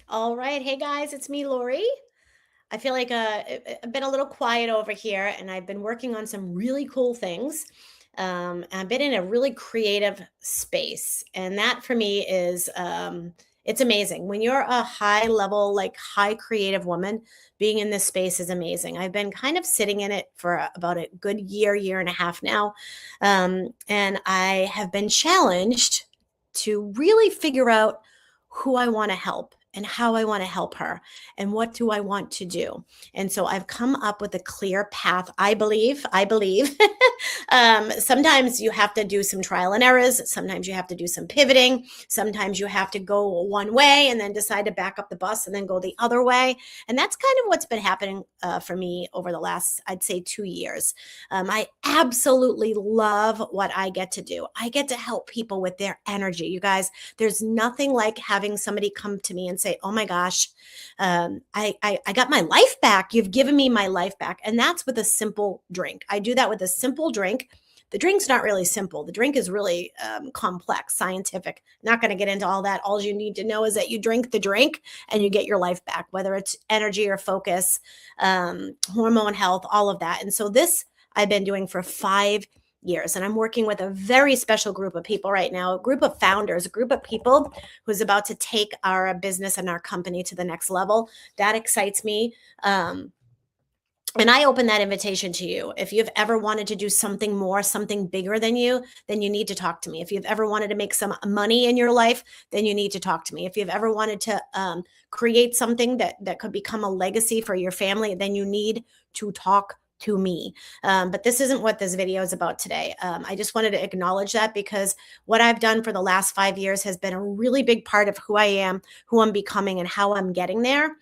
All right. Hey guys, it's me, Lori. I feel like I've been a little quiet over here and I've been working on some really cool things. I've been in a really creative space. And that for me is, it's amazing. When you're a high level, like high creative woman, being in this space is amazing. I've been kind of sitting in it for about a good year and a half now. And I have been challenged to really figure out who I want to help and how I want to help her and what do I want to do. And so I've come up with a clear path. I believe. Sometimes you have to do some trial and errors. Sometimes you have to do some pivoting. Sometimes you have to go one way and then decide to back up the bus and then go the other way. And that's kind of what's been happening for me over the last, I'd say, 2 years. I absolutely love what I get to do. I get to help people with their energy. You guys, there's nothing like having somebody come to me and say, "Oh my gosh, I got my life back. You've given me my life back," and that's with a simple drink. I do that with a simple drink. The drink's not really simple. The drink is really complex, scientific. Not going to get into all that. All you need to know is that you drink the drink and you get your life back, whether it's energy or focus, hormone health, all of that. And so this I've been doing for 5 years. And I'm working with a very special group of people right now, a group of founders, a group of people who's about to take our business and our company to the next level. That excites me. And I open that invitation to you. If you've ever wanted to do something more, something bigger than you, then you need to talk to me. If you've ever wanted to make some money in your life, then you need to talk to me. If you've ever wanted to create something that could become a legacy for your family, then you need to talk to me. But this isn't what this video is about today. I just wanted to acknowledge that because what I've done for the last 5 years has been a really big part of who I am, who I'm becoming, and how I'm getting there.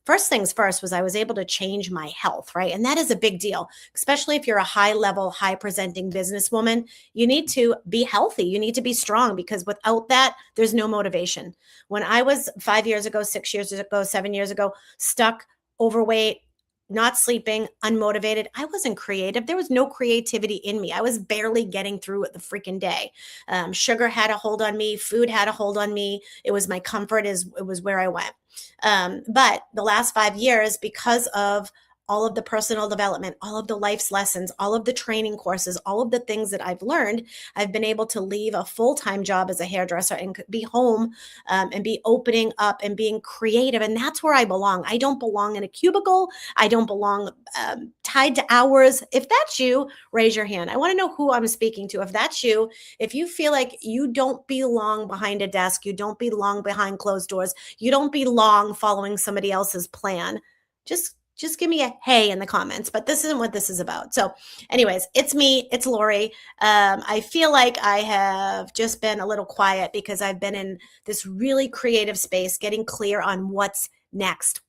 First things first was I was able to change my health, right? And that is a big deal, especially if you're a high level, high presenting businesswoman. You need to be healthy. You need to be strong because without that, there's no motivation. When I was 5 years ago, 6 years ago, 7 years ago, stuck, overweight, not sleeping, unmotivated. I wasn't creative. There was no creativity in me. I was barely getting through the freaking day. Sugar had a hold on me. Food had a hold on me. It was my comfort. It was where I went. But the last 5 years, because of all of the personal development, all of the life's lessons, all of the training courses, all of the things that I've learned, I've been able to leave a full-time job as a hairdresser and be home and be opening up and being creative. And that's where I belong. I don't belong in a cubicle. I don't belong tied to hours. If that's you, raise your hand. I want to know who I'm speaking to. If that's you, if you feel like you don't belong behind a desk, you don't belong behind closed doors, you don't belong following somebody else's plan, just give me a hey in the comments. But this isn't what this is about. So anyways, it's me, it's Lori. I feel like I have just been a little quiet because I've been in this really creative space, getting clear on what's next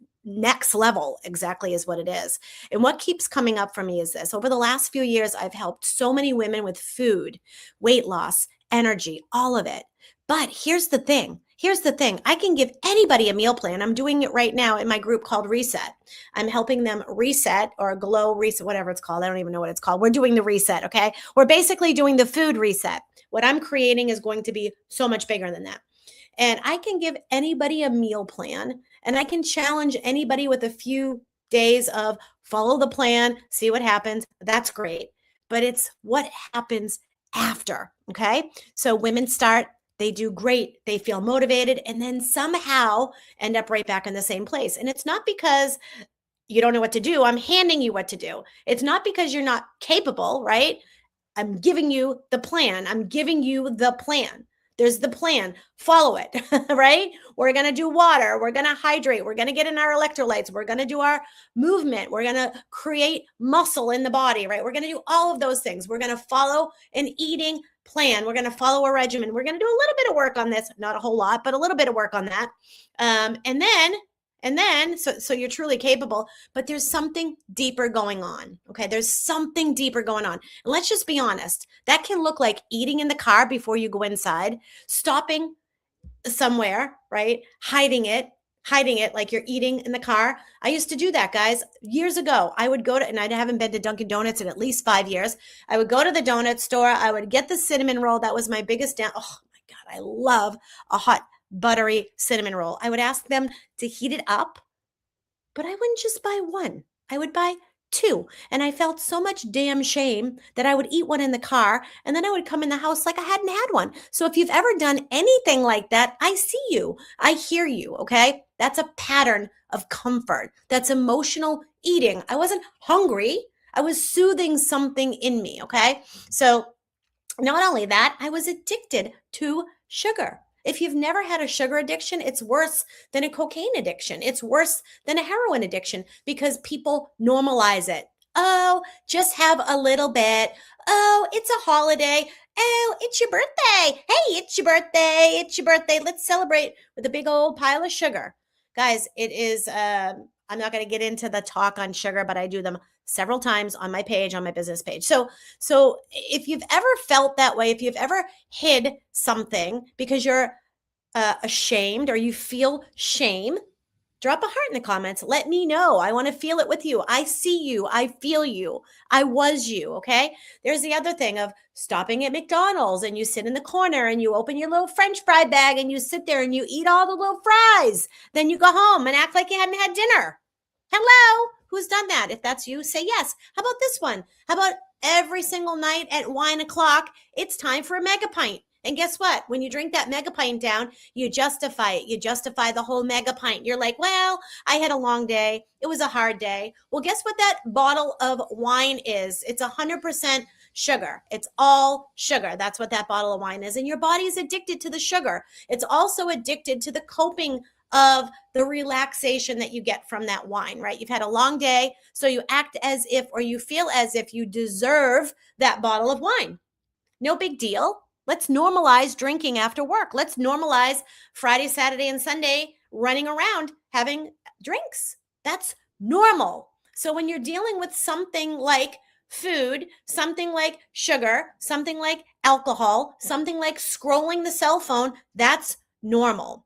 level exactly is what it is. And what keeps coming up for me is this. Over the last few years, I've helped so many women with food, weight loss, energy, all of it. But here's the thing. I can give anybody a meal plan. I'm doing it right now in my group called Reset. I'm helping them reset or glow reset, whatever it's called. I don't even know what it's called. We're doing the reset, okay? We're basically doing the food reset. What I'm creating is going to be so much bigger than that. And I can give anybody a meal plan and I can challenge anybody with a few days of follow the plan, see what happens. That's great. But it's what happens after. Okay. So women start, they do great, they feel motivated, and then somehow end up right back in the same place. And it's not because you don't know what to do. I'm handing you what to do. It's not because you're not capable, right? I'm giving you the plan. I'm giving you the plan. There's the plan. Follow it, right? We're going to do water. We're going to hydrate. We're going to get in our electrolytes. We're going to do our movement. We're going to create muscle in the body, right? We're going to do all of those things. We're going to follow an eating plan. We're going to follow a regimen. We're going to do a little bit of work on this, not a whole lot, but a little bit of work on that. So you're truly capable, but there's something deeper going on. Okay. There's something deeper going on. And let's just be honest. That can look like eating in the car before you go inside, stopping somewhere, right? Hiding it like you're eating in the car. I used to do that, guys. Years ago, I would go to, and I haven't been to Dunkin' Donuts in at least 5 years. I would go to the donut store. I would get the cinnamon roll. That was my biggest down. Oh my God. I love a hot buttery cinnamon roll. I would ask them to heat it up, but I wouldn't just buy one. I would buy two. And I felt so much damn shame that I would eat one in the car and then I would come in the house like I hadn't had one. So if you've ever done anything like that, I see you. I hear you. Okay. That's a pattern of comfort. That's emotional eating. I wasn't hungry. I was soothing something in me. Okay. So not only that, I was addicted to sugar. If you've never had a sugar addiction, it's worse than a cocaine addiction. It's worse than a heroin addiction because people normalize it. Oh, just have a little bit. Oh, it's a holiday. Oh, it's your birthday. Hey, it's your birthday. It's your birthday. Let's celebrate with a big old pile of sugar. Guys, it is, I'm not going to get into the talk on sugar, but I do them several times on my page, on my business page. So if you've ever felt that way, if you've ever hid something because you're ashamed or you feel shame, drop a heart in the comments. Let me know. I want to feel it with you. I see you. I feel you. I was you. Okay. There's the other thing of stopping at McDonald's and you sit in the corner and you open your little French fry bag and you sit there and you eat all the little fries. Then you go home and act like you hadn't had dinner. Hello. Who's done that? If that's you, say yes. How about this one? How about every single night at wine o'clock, it's time for a mega pint. And guess what? When you drink that mega pint down, you justify it. You justify the whole mega pint. You're like, well, I had a long day. It was a hard day. Well, guess what that bottle of wine is? It's 100% sugar. It's all sugar. That's what that bottle of wine is. And your body is addicted to the sugar. It's also addicted to the coping of the relaxation that you get from that wine, right? You've had a long day, so you act as if, or you feel as if you deserve that bottle of wine. No big deal. Let's normalize drinking after work. Let's normalize Friday, Saturday, and Sunday running around having drinks. That's normal. So when you're dealing with something like food, something like sugar, something like alcohol, something like scrolling the cell phone, that's normal.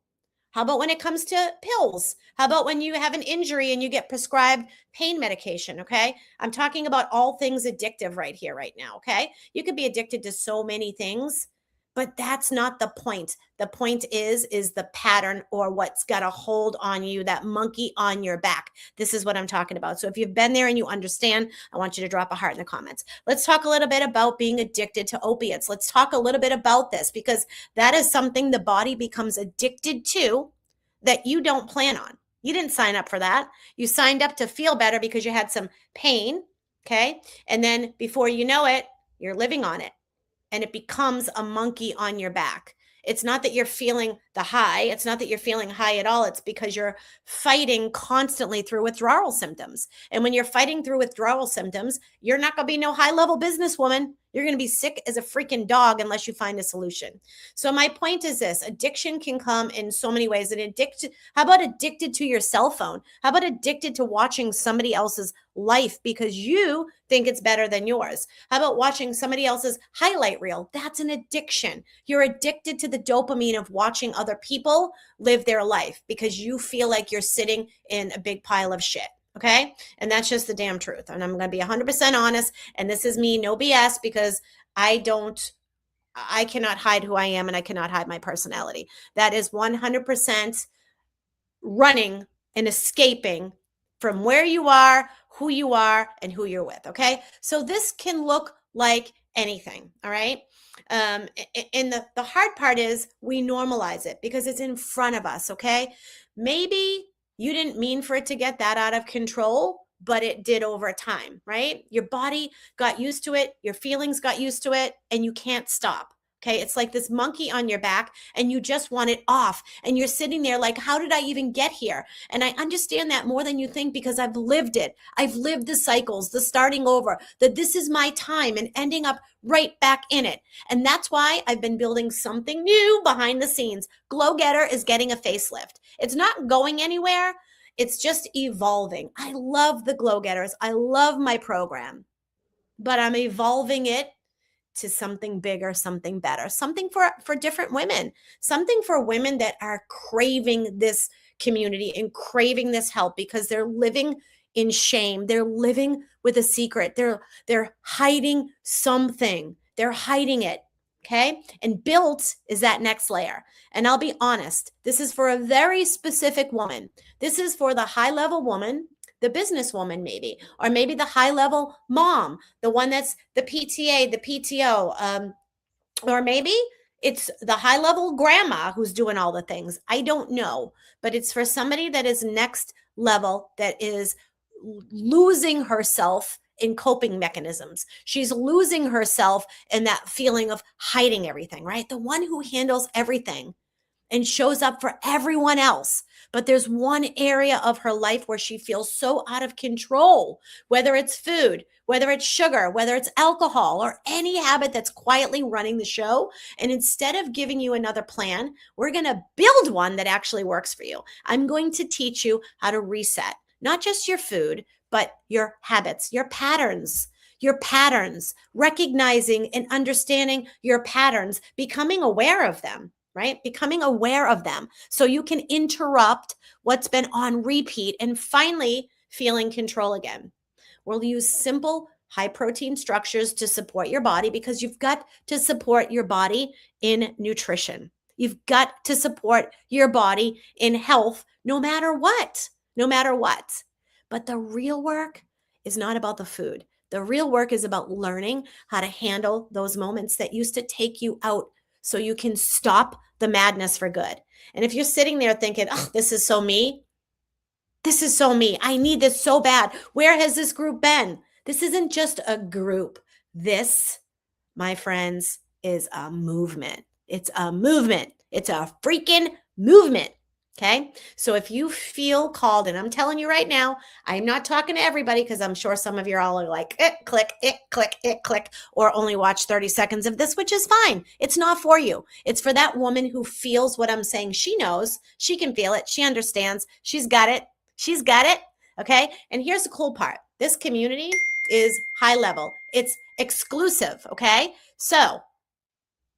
How about when it comes to pills? How about when you have an injury and you get prescribed pain medication? Okay. I'm talking about all things addictive right here, right now. Okay. You could be addicted to so many things, but that's not the point. The point is the pattern or what's got a hold on you, that monkey on your back. This is what I'm talking about. So if you've been there and you understand, I want you to drop a heart in the comments. Let's talk a little bit about being addicted to opiates. Let's talk a little bit about this because that is something the body becomes addicted to that you don't plan on. You didn't sign up for that. You signed up to feel better because you had some pain. Okay. And then before you know it, you're living on it. And it becomes a monkey on your back. It's not that you're feeling the high. It's not that you're feeling high at all. It's because you're fighting constantly through withdrawal symptoms. And when you're fighting through withdrawal symptoms, you're not going to be no high-level businesswoman. You're going to be sick as a freaking dog unless you find a solution. So my point is this: addiction can come in so many ways. And how about addicted to your cell phone? How about addicted to watching somebody else's life because you think it's better than yours? How about watching somebody else's highlight reel? That's an addiction. You're addicted to the dopamine of watching other people live their life because you feel like you're sitting in a big pile of shit. Okay. And that's just the damn truth. And I'm going to be 100% honest. And this is me, no BS, because I cannot hide who I am and I cannot hide my personality. That is 100% running and escaping from where you are, who you are, and who you're with. Okay. So this can look like anything. All right. And the hard part is we normalize it because it's in front of us. Okay. Maybe you didn't mean for it to get that out of control, but it did over time, right? Your body got used to it. Your feelings got used to it, and you can't stop. Okay. It's like this monkey on your back and you just want it off. And you're sitting there like, how did I even get here? And I understand that more than you think because I've lived it. I've lived the cycles, the starting over, that this is my time and ending up right back in it. And that's why I've been building something new behind the scenes. Glow Getter is getting a facelift. It's not going anywhere. It's just evolving. I love the Glow Getters. I love my program, but I'm evolving it to something bigger, something better, something for different women, something for women that are craving this community and craving this help because they're living in shame. They're living with a secret. They're hiding something. They're hiding it. Okay. And built is that next layer. And I'll be honest, this is for a very specific woman. This is for the high level woman, the businesswoman, maybe, or maybe the high level mom, the one that's the PTA, the PTO, or maybe it's the high level grandma who's doing all the things. I don't know, but it's for somebody that is next level, that is losing herself in coping mechanisms. She's losing herself in that feeling of hiding everything, right? The one who handles everything and shows up for everyone else. But there's one area of her life where she feels so out of control, whether it's food, whether it's sugar, whether it's alcohol, or any habit that's quietly running the show. And instead of giving you another plan, we're going to build one that actually works for you. I'm going to teach you how to reset, not just your food, but your habits, your patterns, recognizing and understanding your patterns, becoming aware of them, right? Becoming aware of them so you can interrupt what's been on repeat and finally feeling control again. We'll use simple, high protein structures to support your body, because you've got to support your body in nutrition. You've got to support your body in health no matter what, no matter what. But the real work is not about the food. The real work is about learning how to handle those moments that used to take you out so you can stop the madness for good. And if you're sitting there thinking, oh, this is so me, this is so me, I need this so bad, where has this group been? This isn't just a group. This, my friends, is a movement. It's a movement. It's a freaking movement. Okay. So if you feel called, and I'm telling you right now, I'm not talking to everybody, because I'm sure some of you all are like, click, click, or only watch 30 seconds of this, which is fine. It's not for you. It's for that woman who feels what I'm saying. She knows, she can feel it. She understands. She's got it. She's got it. Okay. And here's the cool part. This community is high level. It's exclusive. Okay. So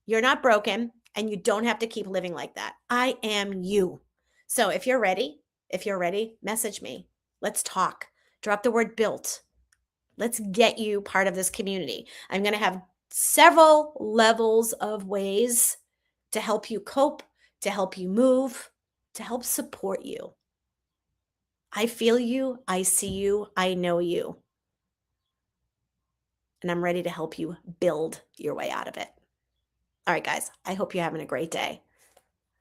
you're not broken, and you don't have to keep living like that. I am you. So if you're ready, message me. Let's talk. Drop the word built. Let's get you part of this community. I'm going to have several levels of ways to help you cope, to help you move, to help support you. I feel you. I see you. I know you. And I'm ready to help you build your way out of it. All right, guys, I hope you're having a great day.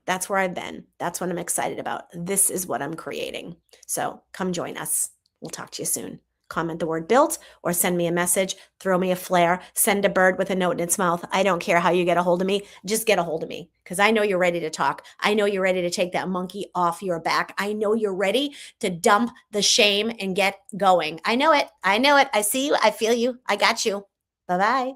That's where I've been. That's what I'm excited about. This is what I'm creating. So come join us. We'll talk to you soon. Comment the word built, or send me a message, throw me a flare, send a bird with a note in its mouth. I don't care how you get a hold of me. Just get a hold of me, because I know you're ready to talk. I know you're ready to take that monkey off your back. I know you're ready to dump the shame and get going. I know it. I know it. I see you. I feel you. I got you. Bye-bye.